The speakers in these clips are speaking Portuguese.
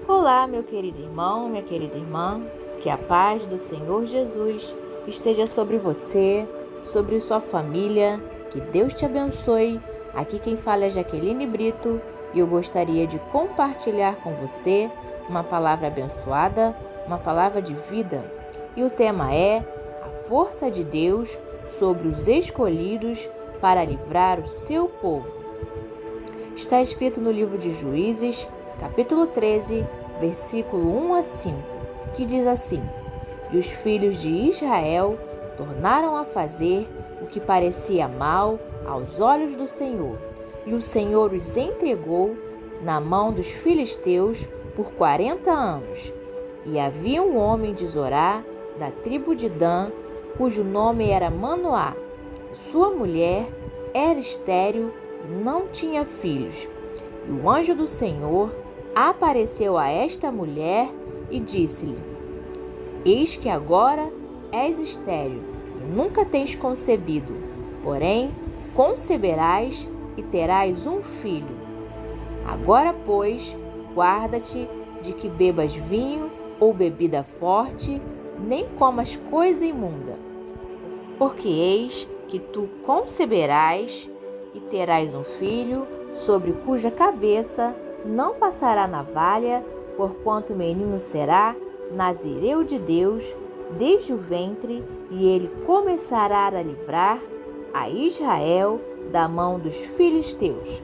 Olá, meu querido irmão, minha querida irmã, que a paz do Senhor Jesus esteja sobre você, sobre sua família, que Deus te abençoe. Aqui quem fala é Jaqueline Brito e eu gostaria de compartilhar com você uma palavra abençoada, uma palavra de vida. E o tema é a força de Deus sobre os escolhidos para livrar o seu povo. Está escrito no livro de Juízes, capítulo 13, versículo 1 a 5, que diz assim: E os filhos de Israel tornaram a fazer o que parecia mal aos olhos do Senhor, e o Senhor os entregou na mão dos filisteus por 40 anos. E havia um homem de Zorá, da tribo de Dan, cujo nome era Manoá. Sua mulher era estéril e não tinha filhos. E o anjo do Senhor apareceu a esta mulher e disse-lhe: Eis que agora és estéril e nunca tens concebido, porém conceberás e terás um filho. Agora, pois, guarda-te de que bebas vinho ou bebida forte, nem comas coisa imunda, porque eis que tu conceberás e terás um filho, sobre cuja cabeça não passará navalha, porquanto o menino será nazireu de Deus desde o ventre, e ele começará a livrar a Israel da mão dos filisteus.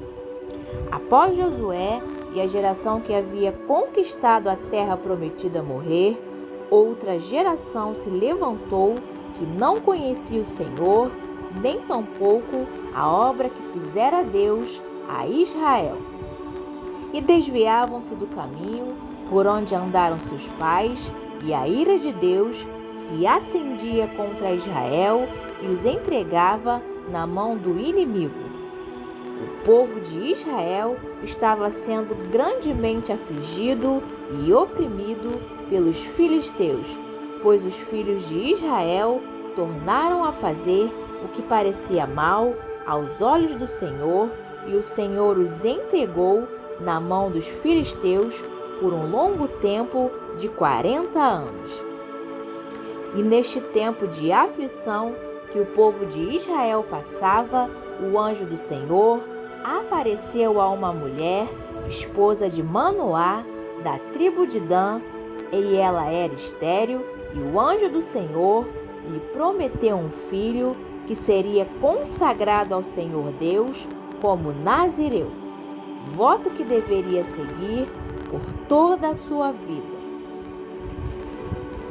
Após Josué e a geração que havia conquistado a terra prometida morrer, outra geração se levantou que não conhecia o Senhor, nem tampouco a obra que fizera Deus a Israel. E desviavam-se do caminho por onde andaram seus pais, e a ira de Deus se acendia contra Israel e os entregava na mão do inimigo. O povo de Israel estava sendo grandemente afligido e oprimido pelos filisteus, pois os filhos de Israel tornaram a fazer o que parecia mal aos olhos do Senhor, e o Senhor os entregou na mão dos filisteus por um longo tempo de 40 anos. E neste tempo de aflição que o povo de Israel passava, o anjo do Senhor apareceu a uma mulher, esposa de Manoá, da tribo de Dan, e ela era estéril, e o anjo do Senhor lhe prometeu um filho que seria consagrado ao Senhor Deus como nazireu, voto que deveria seguir por toda a sua vida.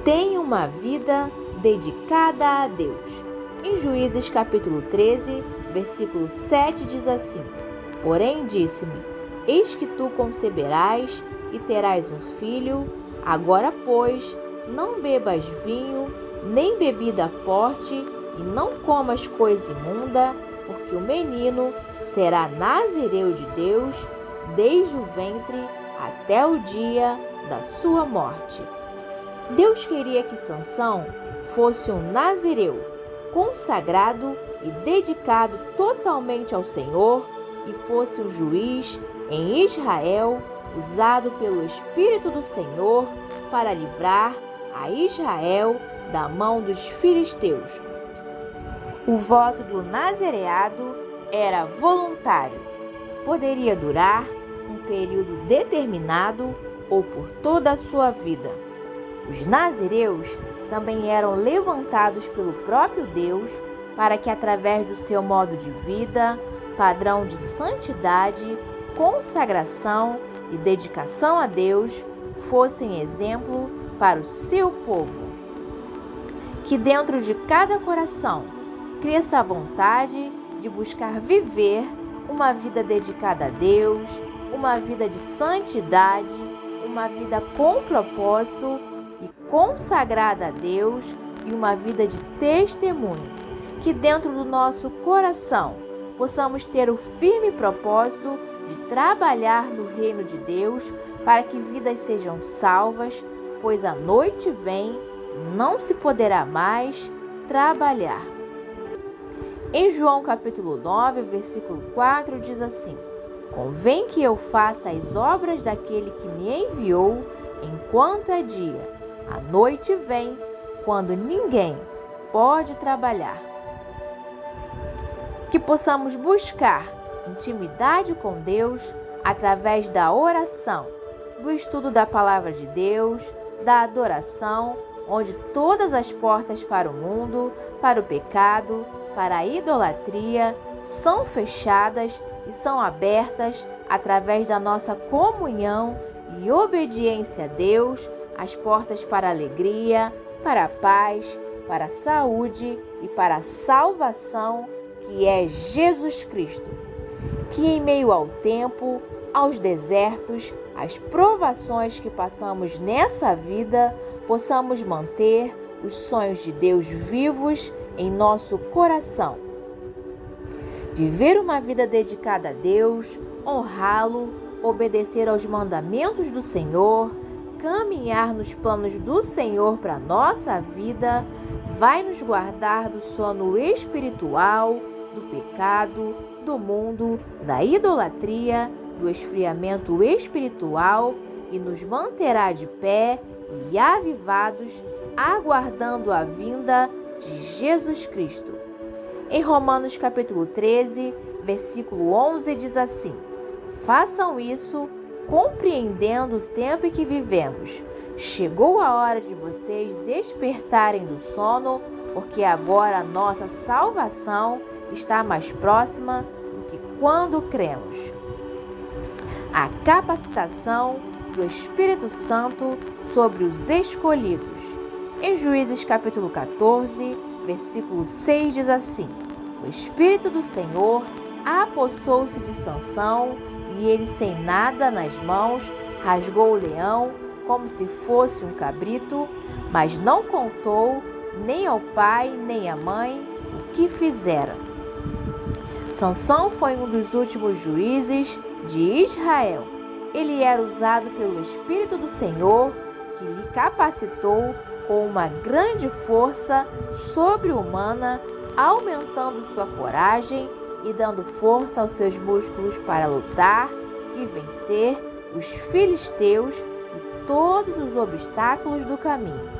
Tenha uma vida dedicada a Deus. Em Juízes capítulo 13, versículo 7 diz assim: Porém disse-me, eis que tu conceberás e terás um filho, agora pois não bebas vinho, nem bebida forte, e não comas coisa imunda, porque o menino será nazireu de Deus desde o ventre até o dia da sua morte. Deus queria que Sansão fosse um nazireu, consagrado e dedicado totalmente ao Senhor, e fosse um juiz em Israel, usado pelo Espírito do Senhor para livrar a Israel da mão dos filisteus. O voto do nazireado era voluntário, poderia durar um período determinado ou por toda a sua vida. Os nazireus também eram levantados pelo próprio Deus para que, através do seu modo de vida, padrão de santidade, consagração e dedicação a Deus, fossem exemplo para o seu povo. Que dentro de cada coração cresça a vontade de buscar viver uma vida dedicada a Deus, uma vida de santidade, uma vida com propósito e consagrada a Deus, e uma vida de testemunho. Que dentro do nosso coração possamos ter o firme propósito de trabalhar no reino de Deus para que vidas sejam salvas, pois a noite vem, não se poderá mais trabalhar. Em João capítulo 9, versículo 4 diz assim: Convém que eu faça as obras daquele que me enviou enquanto é dia. A noite vem, quando ninguém pode trabalhar. Que possamos buscar intimidade com Deus através da oração, do estudo da Palavra de Deus, da adoração, onde todas as portas para o mundo, para o pecado, para a idolatria são fechadas e são abertas através da nossa comunhão e obediência a Deus, as portas para a alegria, para a paz, para a saúde e para a salvação, que é Jesus Cristo. Que em meio ao tempo, aos desertos, às provações que passamos nessa vida, possamos manter os sonhos de Deus vivos em nosso coração. Viver uma vida dedicada a Deus, honrá-lo, obedecer aos mandamentos do Senhor, caminhar nos planos do Senhor para a nossa vida, vai nos guardar do sono espiritual, do pecado, do mundo, da idolatria, do esfriamento espiritual e nos manterá de pé e avivados, aguardando a vinda de Jesus Cristo. Em Romanos capítulo 13, versículo 11 diz assim: façam isso compreendendo o tempo em que vivemos. Chegou a hora de vocês despertarem do sono, porque agora a nossa salvação está mais próxima do que quando cremos. A capacitação do Espírito Santo sobre os escolhidos. Em Juízes capítulo 14, versículo 6 diz assim: o Espírito do Senhor apossou-se de Sansão, e ele, sem nada nas mãos, rasgou o leão como se fosse um cabrito, mas não contou nem ao pai nem à mãe o que fizera. Sansão foi um dos últimos juízes de Israel. Ele era usado pelo Espírito do Senhor, que lhe capacitou com uma grande força sobre-humana, aumentando sua coragem e dando força aos seus músculos para lutar e vencer os filisteus e todos os obstáculos do caminho.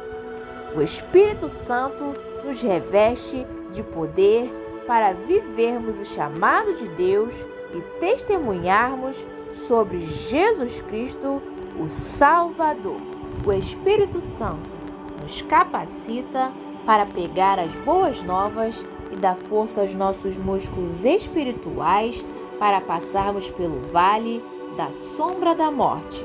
O Espírito Santo nos reveste de poder para vivermos o chamado de Deus e testemunharmos sobre Jesus Cristo, o Salvador. O Espírito Santo nos capacita para pegar as boas novas e dar força aos nossos músculos espirituais para passarmos pelo vale da sombra da morte.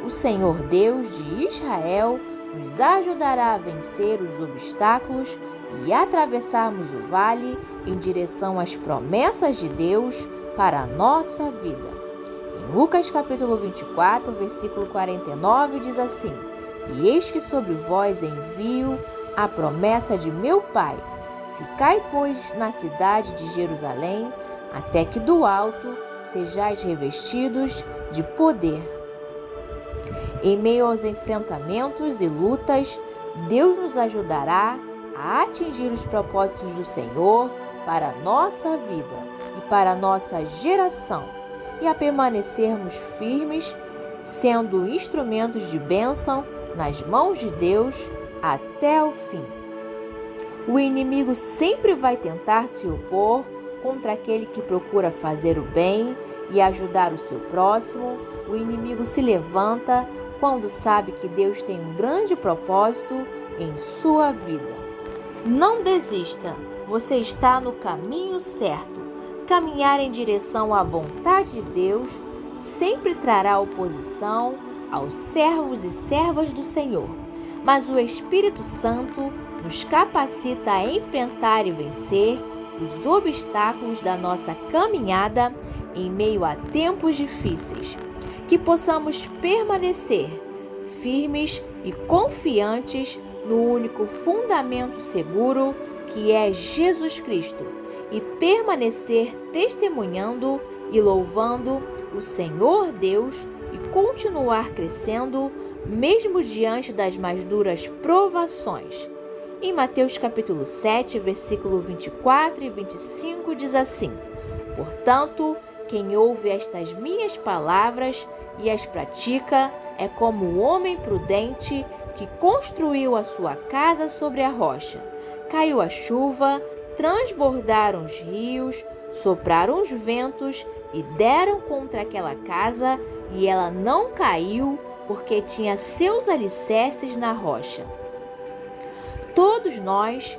O Senhor Deus de Israel nos ajudará a vencer os obstáculos e atravessarmos o vale em direção às promessas de Deus para a nossa vida. Em Lucas capítulo 24, versículo 49 diz assim: e eis que sobre vós envio a promessa de meu Pai. Ficai, pois, na cidade de Jerusalém, até que do alto sejais revestidos de poder. Em meio aos enfrentamentos e lutas, Deus nos ajudará a atingir os propósitos do Senhor para a nossa vida e para a nossa geração, e a permanecermos firmes, sendo instrumentos de bênção nas mãos de Deus até o fim. O inimigo sempre vai tentar se opor contra aquele que procura fazer o bem e ajudar o seu próximo. O inimigo se levanta quando sabe que Deus tem um grande propósito em sua vida. Não desista, você está no caminho certo. Caminhar em direção à vontade de Deus sempre trará oposição aos servos e servas do Senhor, mas o Espírito Santo nos capacita a enfrentar e vencer os obstáculos da nossa caminhada em meio a tempos difíceis. Que possamos permanecer firmes e confiantes no único fundamento seguro, que é Jesus Cristo, e permanecer testemunhando e louvando o Senhor Deus e continuar crescendo mesmo diante das mais duras provações. Em Mateus capítulo 7, versículo 24 e 25 diz assim: portanto, Quem ouve estas minhas palavras e as pratica é como o homem prudente que construiu a sua casa sobre a rocha. Caiu a chuva, transbordaram os rios, sopraram os ventos e deram contra aquela casa, e ela não caiu, porque tinha seus alicerces na rocha. Todos nós,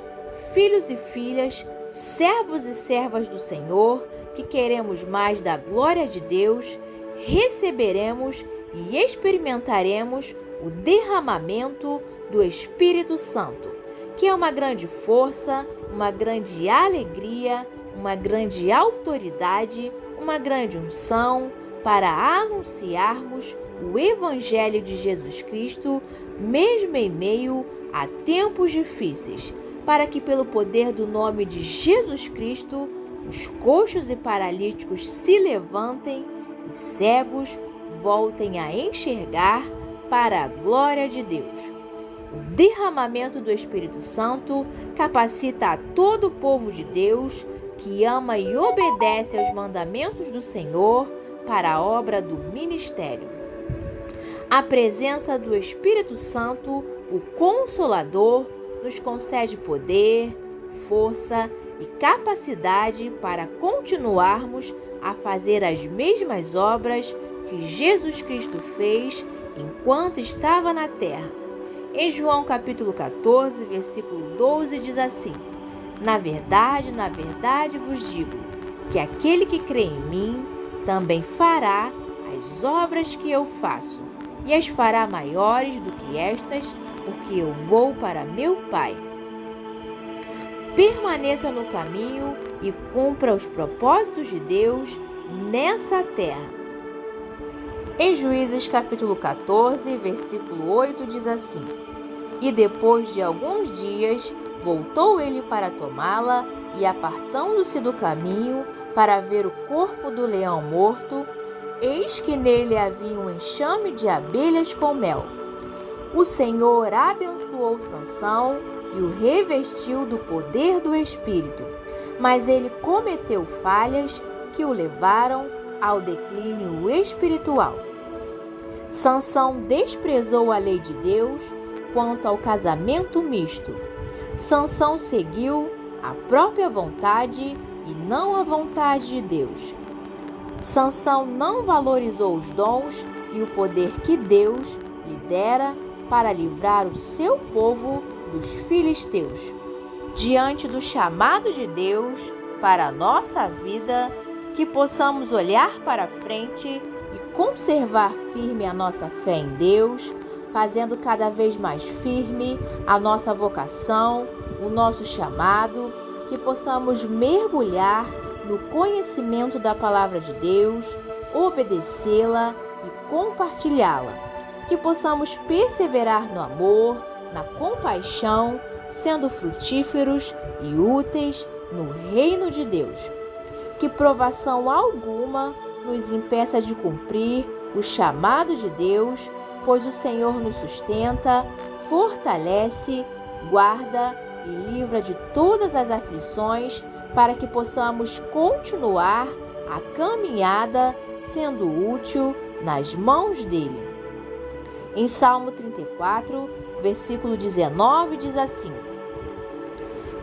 filhos e filhas, servos e servas do Senhor, que queremos mais da glória de Deus, receberemos e experimentaremos o derramamento do Espírito Santo, que é uma grande força, uma grande alegria, uma grande autoridade, uma grande unção para anunciarmos o Evangelho de Jesus Cristo, mesmo em meio a tempos difíceis, para que pelo poder do nome de Jesus Cristo, os coxos e paralíticos se levantem e cegos voltem a enxergar para a glória de Deus. O derramamento do Espírito Santo capacita a todo o povo de Deus que ama e obedece aos mandamentos do Senhor para a obra do ministério. A presença do Espírito Santo, o Consolador, nos concede poder, força e capacidade para continuarmos a fazer as mesmas obras que Jesus Cristo fez enquanto estava na terra. Em João capítulo 14, versículo 12, diz assim: na verdade vos digo, que aquele que crê em mim também fará as obras que eu faço, e as fará maiores do que estas, porque eu vou para meu Pai. Permaneça no caminho e cumpra os propósitos de Deus nessa terra. Em Juízes capítulo 14, versículo 8, diz assim: e depois de alguns dias, voltou ele para tomá-la, e apartando-se do caminho para ver o corpo do leão morto, eis que nele havia um enxame de abelhas com mel. O Senhor abençoou Sansão e o revestiu do poder do Espírito, mas ele cometeu falhas que o levaram ao declínio espiritual. Sansão desprezou a lei de Deus quanto ao casamento misto. Sansão seguiu a própria vontade e não a vontade de Deus. Sansão não valorizou os dons e o poder que Deus lhe dera para livrar o seu povo dos filisteus. Diante do chamado de Deus para a nossa vida, que possamos olhar para frente e conservar firme a nossa fé em Deus, fazendo cada vez mais firme a nossa vocação, o nosso chamado, que possamos mergulhar no conhecimento da palavra de Deus, obedecê-la e compartilhá-la, que possamos perseverar no amor, na compaixão, sendo frutíferos e úteis no reino de Deus. Que provação alguma nos impeça de cumprir o chamado de Deus, pois o Senhor nos sustenta, fortalece, guarda e livra de todas as aflições, para que possamos continuar a caminhada sendo útil nas mãos dele. Em Salmo 34, versículo 19, diz assim: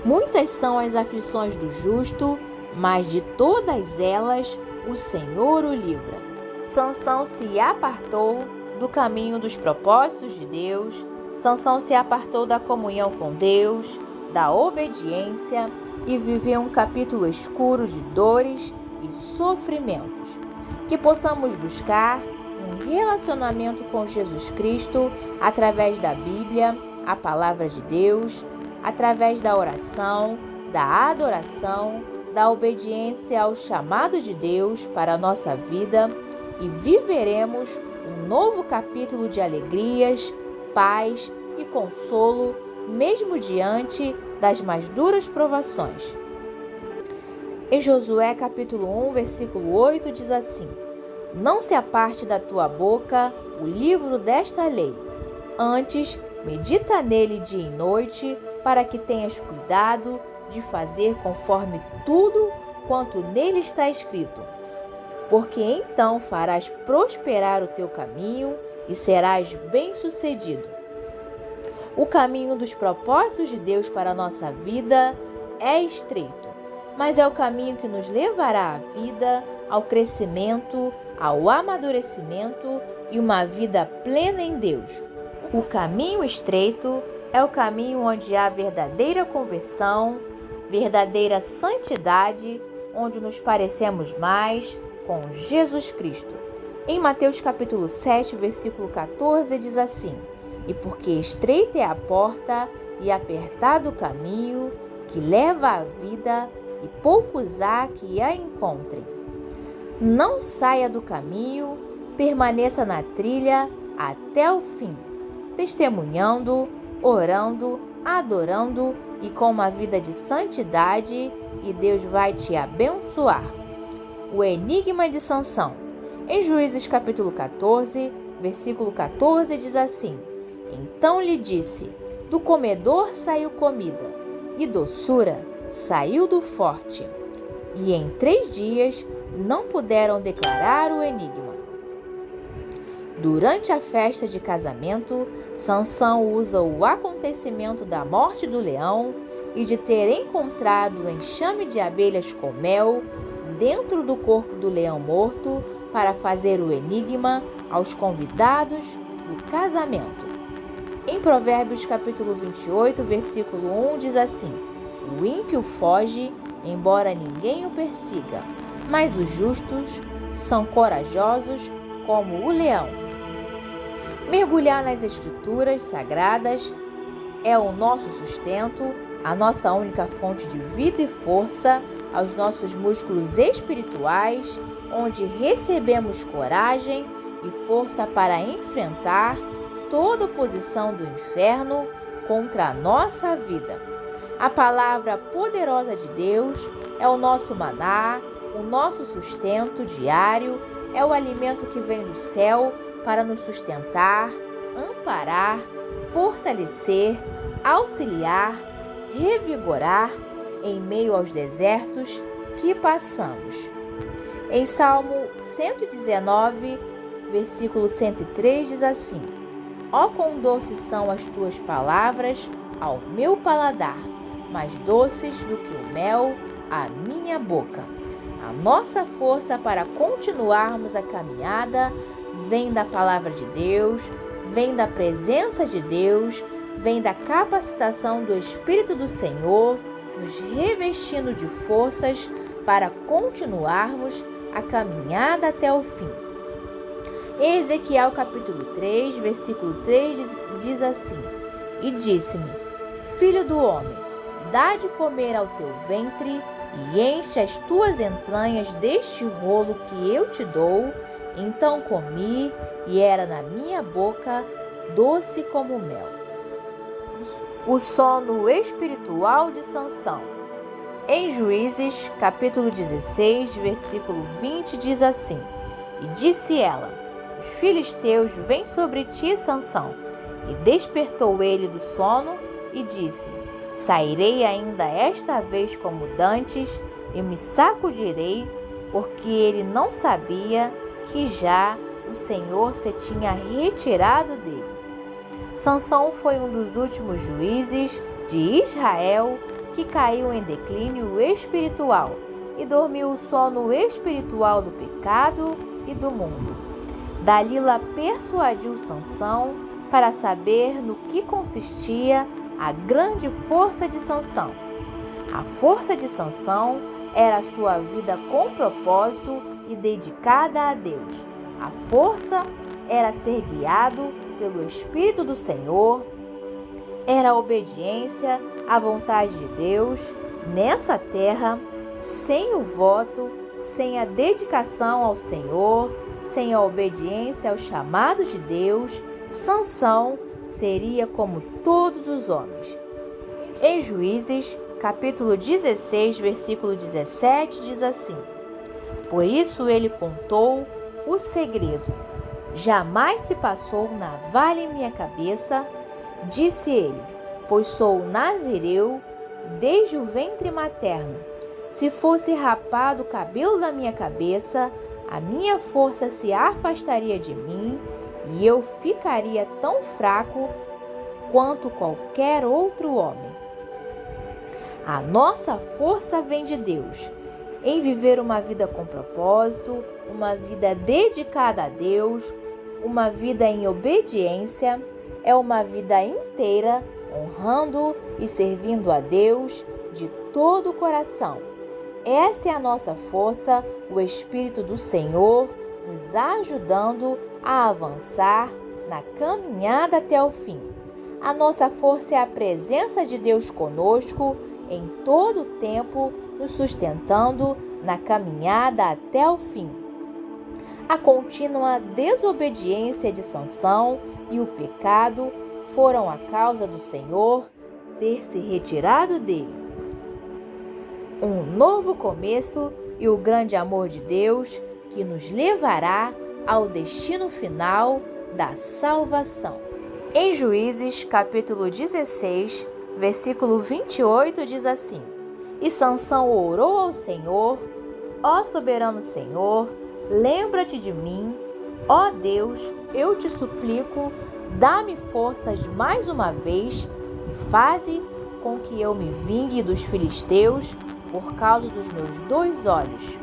muitas são as aflições do justo, mas de todas elas o Senhor o livra. Sansão se apartou do caminho dos propósitos de Deus. Sansão se apartou da comunhão com Deus, da obediência, e viveu um capítulo escuro de dores e sofrimentos. Que possamos buscar um relacionamento com Jesus Cristo através da Bíblia, a palavra de Deus, através da oração, da adoração, da obediência ao chamado de Deus para a nossa vida, e viveremos um novo capítulo de alegrias, paz e consolo, mesmo diante das mais duras provações. Em Josué capítulo 1, versículo 8, diz assim: não se aparte da tua boca o livro desta lei, antes medita nele dia e noite, para que tenhas cuidado de fazer conforme tudo quanto nele está escrito. porque então farás prosperar o teu caminho e serás bem-sucedido. O caminho dos propósitos de Deus para a nossa vida é estreito, mas é o caminho que nos levará à vida, ao crescimento, ao amadurecimento e uma vida plena em Deus. O caminho estreito é o caminho onde há verdadeira conversão, verdadeira santidade, onde nos parecemos mais com Jesus Cristo. Em Mateus capítulo 7, versículo 14, diz assim: E porque estreita é a porta e apertado o caminho que leva à vida, e poucos há que a encontrem. Não saia do caminho, permaneça na trilha até o fim, testemunhando, orando, adorando e com uma vida de santidade, e Deus vai te abençoar. O enigma de Sansão. Em Juízes capítulo 14, versículo 14 diz assim: Então lhe disse: Do comedor saiu comida, e doçura saiu do forte. E em 3 dias não puderam declarar o enigma. Durante a festa de casamento, Sansão usa o acontecimento da morte do leão e de ter encontrado o enxame de abelhas com mel dentro do corpo do leão morto para fazer o enigma aos convidados do casamento. Em Provérbios capítulo 28, versículo 1 diz assim: O ímpio foge, embora ninguém o persiga, mas os justos são corajosos como o leão. Mergulhar nas Escrituras Sagradas é o nosso sustento, a nossa única fonte de vida e força, aos nossos músculos espirituais, onde recebemos coragem e força para enfrentar toda oposição do inferno contra a nossa vida. A palavra poderosa de Deus é o nosso maná, o nosso sustento diário, é o alimento que vem do céu para nos sustentar, amparar, fortalecer, auxiliar, revigorar em meio aos desertos que passamos. Em Salmo 119, versículo 103 diz assim: Ó quão doces são as tuas palavras ao meu paladar, mais doces do que o mel à minha boca. A nossa força para continuarmos a caminhada vem da palavra de Deus, vem da presença de Deus, vem da capacitação do Espírito do Senhor, nos revestindo de forças para continuarmos a caminhada até o fim. Em Ezequiel capítulo 3, versículo 3 diz assim: E disse-me: Filho do homem, dá de comer ao teu ventre e enche as tuas entranhas deste rolo que eu te dou. Então comi, e era na minha boca doce como mel. O sono espiritual de Sansão. Em Juízes, capítulo 16, versículo 20, diz assim: E disse ela: Os filisteus vêm sobre ti, Sansão. E despertou ele do sono e disse: Sairei ainda esta vez como dantes e me sacudirei, porque ele não sabia que já o Senhor se tinha retirado dele. Sansão foi um dos últimos juízes de Israel que caiu em declínio espiritual e dormiu o sono espiritual do pecado e do mundo. Dalila persuadiu Sansão para saber no que consistia a grande força de Sansão. A força de Sansão era a sua vida com propósito e dedicada a Deus. A força era ser guiado pelo Espírito do Senhor, era a obediência à vontade de Deus nessa terra, sem o voto, sem a dedicação ao Senhor, sem a obediência ao chamado de Deus, Sansão seria como todos os homens. Em Juízes, capítulo 16, versículo 17, diz assim: Por isso ele contou o segredo. Jamais se passou navalha em minha cabeça, disse ele, pois sou nazireu desde o ventre materno. Se fosse rapado o cabelo da minha cabeça, a minha força se afastaria de mim e eu ficaria tão fraco quanto qualquer outro homem. A nossa força vem de Deus, em viver uma vida com propósito, uma vida dedicada a Deus, uma vida em obediência, é uma vida inteira honrando e servindo a Deus de todo o coração. Essa é a nossa força, o Espírito do Senhor nos ajudando a avançar na caminhada até o fim. A nossa força é a presença de Deus conosco em todo o tempo, nos sustentando na caminhada até o fim. A contínua desobediência de Sansão e o pecado foram a causa do Senhor ter se retirado dele. Um novo começo e o grande amor de Deus que nos levará ao destino final da salvação. Em Juízes, capítulo 16, versículo 28, diz assim: E Sansão orou ao Senhor: Ó soberano Senhor, lembra-te de mim. Ó Deus, eu te suplico, dá-me forças mais uma vez e faze com que eu me vingue dos filisteus por causa dos meus 2 olhos.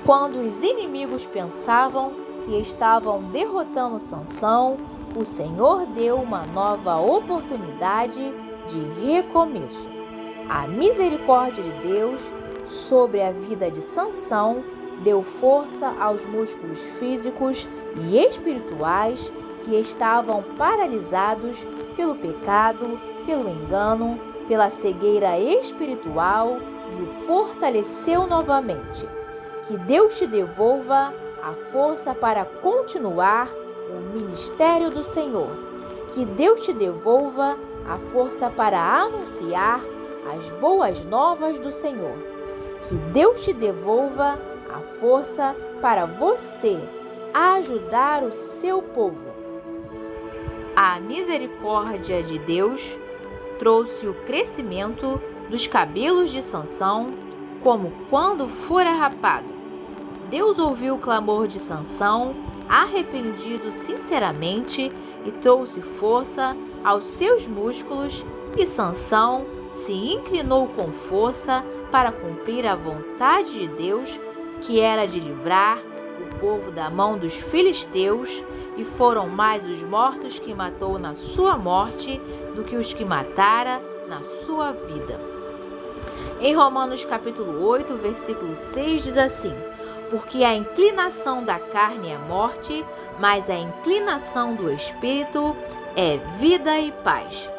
Quando os inimigos pensavam que estavam derrotando Sansão, o Senhor deu uma nova oportunidade de recomeço. A misericórdia de Deus sobre a vida de Sansão deu força aos músculos físicos e espirituais que estavam paralisados pelo pecado, pelo engano, pela cegueira espiritual e o fortaleceu novamente. Que Deus te devolva a força para continuar o ministério do Senhor. Que Deus te devolva a força para anunciar as boas novas do Senhor. Que Deus te devolva a força para você ajudar o seu povo. A misericórdia de Deus trouxe o crescimento dos cabelos de Sansão, como quando fora rapado. Deus ouviu o clamor de Sansão, arrependido sinceramente, e trouxe força aos seus músculos, e Sansão se inclinou com força para cumprir a vontade de Deus, que era de livrar o povo da mão dos filisteus, e foram mais os mortos que matou na sua morte do que os que matara na sua vida. Em Romanos capítulo 8, versículo 6 diz assim: Porque a inclinação da carne é morte, mas a inclinação do Espírito é vida e paz.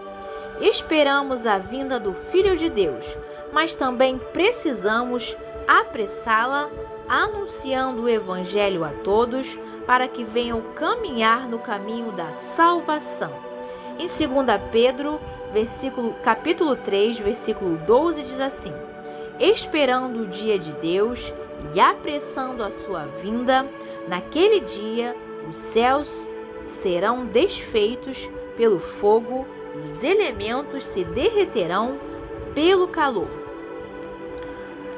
Esperamos a vinda do Filho de Deus, mas também precisamos apressá-la, anunciando o Evangelho a todos, para que venham caminhar no caminho da salvação. Em 2 Pedro, capítulo 3, versículo 12, diz assim: Esperando o dia de Deus e apressando a sua vinda, naquele dia os céus serão desfeitos pelo fogo, os elementos se derreterão pelo calor.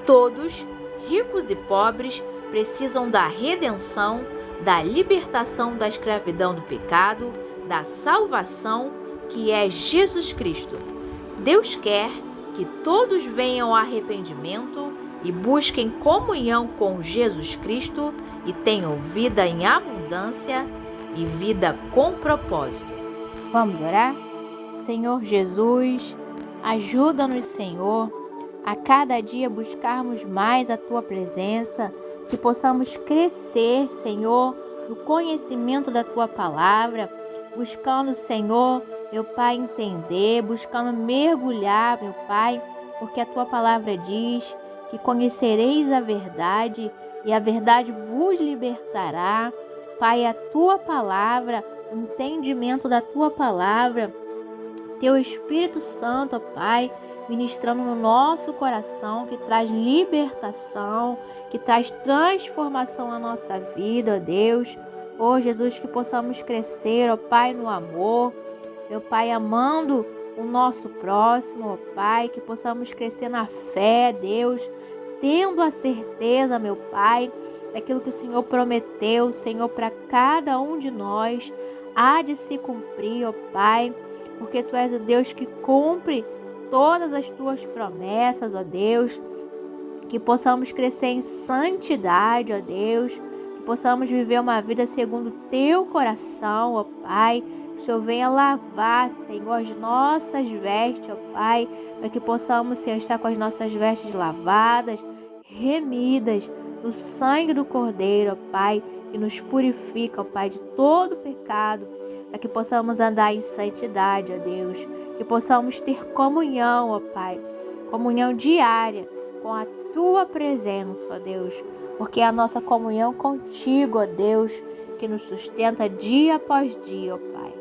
Todos, ricos e pobres, precisam da redenção, da libertação da escravidão do pecado, da salvação que é Jesus Cristo. Deus quer que todos venham ao arrependimento e busquem comunhão com Jesus Cristo e tenham vida em abundância e vida com propósito. Vamos orar? Senhor Jesus, ajuda-nos, Senhor, a cada dia buscarmos mais a Tua presença, que possamos crescer, Senhor, no conhecimento da Tua palavra, buscando, Senhor, meu Pai, entender, buscando mergulhar, meu Pai, porque a Tua palavra diz que conhecereis a verdade e a verdade vos libertará. Pai, a Tua palavra, o entendimento da Tua palavra, Teu Espírito Santo, Pai, ministrando no nosso coração, que traz libertação, que traz transformação na nossa vida, ó Deus. Ó Jesus, que possamos crescer, ó Pai, no amor, meu Pai, amando o nosso próximo, ó Pai, que possamos crescer na fé, Deus, tendo a certeza, meu Pai, daquilo que o Senhor prometeu, Senhor, para cada um de nós, há de se cumprir, ó Pai, porque Tu és o Deus que cumpre todas as Tuas promessas, ó Deus, que possamos crescer em santidade, ó Deus, que possamos viver uma vida segundo o Teu coração, ó Pai. Que o Senhor venha lavar, Senhor, as nossas vestes, ó Pai, para que possamos, Senhor, estar com as nossas vestes lavadas, remidas no sangue do Cordeiro, ó Pai, que nos purifica, ó Pai, de todo pecado, para que possamos andar em santidade, ó Deus, que possamos ter comunhão, ó Pai, comunhão diária com a Tua presença, ó Deus, porque é a nossa comunhão contigo, ó Deus, que nos sustenta dia após dia, ó Pai.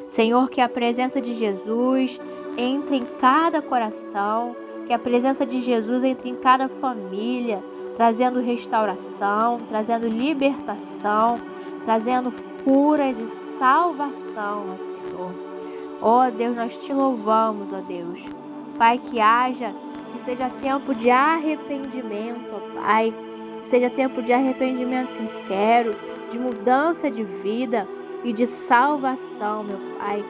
Senhor, que a presença de Jesus entre em cada coração, que a presença de Jesus entre em cada família, trazendo restauração, trazendo libertação, trazendo curas e salvação, ó Senhor. Ó Deus, nós te louvamos, ó Deus. Pai, que seja tempo de arrependimento, ó Pai, que seja tempo de arrependimento sincero, de mudança de vida e de salvação, meu Pai.